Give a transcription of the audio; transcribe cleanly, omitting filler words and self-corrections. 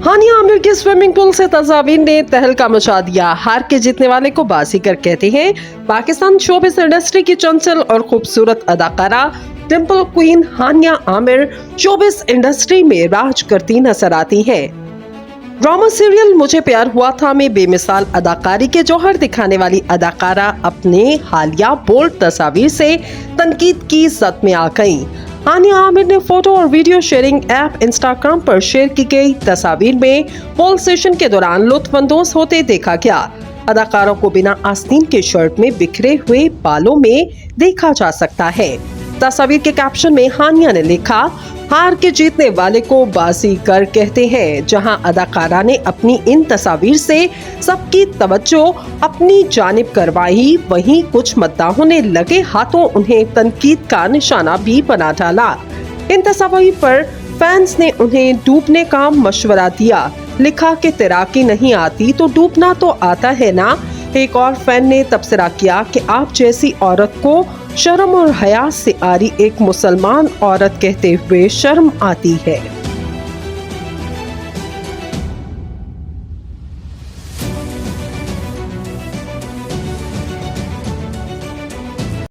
हानिया आमिर की swimming pool से तस्वीर ने तहलका मचा दिया। हार के जीतने वाले को बाजीगर कहते हैं। पाकिस्तान शोबिस इंडस्ट्री की चंचल और खूबसूरत अदाकारा डिंपल क्वीन हानिया आमिर शोबिस इंडस्ट्री में राज करती नजर आती हैं। ड्रामा सीरियल मुझे प्यार हुआ था में बेमिसाल अदाकारी के जौहर दिखाने वाली अदाकारा अपने हालिया बोल्ड तस्वीर से तनकीद की जद में आ गईं। हानिया आमिर ने फोटो और वीडियो शेयरिंग ऐप इंस्टाग्राम पर शेयर की गई तस्वीर में पोल सेशन के दौरान लुत्फानंदोज होते देखा गया। अदाकारों को बिना आस्तीन के शर्ट में बिखरे हुए बालों में देखा जा सकता है। तस्वीर के कैप्शन में हानिया ने लिखा, हार के जीतने वाले को बाजीगर कहते हैं। जहां अदाकारा ने अपनी इन तस्वीर से सबकी तवज्जो अपनी जानिब करवाई, वहीं कुछ मद्दाहों ने लगे हाथों उन्हें तनकीद का निशाना भी बना डाला। इन तस्वीर पर फैंस ने उन्हें डूबने का मशवरा दिया। लिखा कि तैराकी नहीं आती तो डूबना तो आता है ना। एक और फैन ने तबसरा किया कि आप जैसी औरत को शर्म और हया से आरी एक मुसलमान औरत कहते हुए शर्म आती है।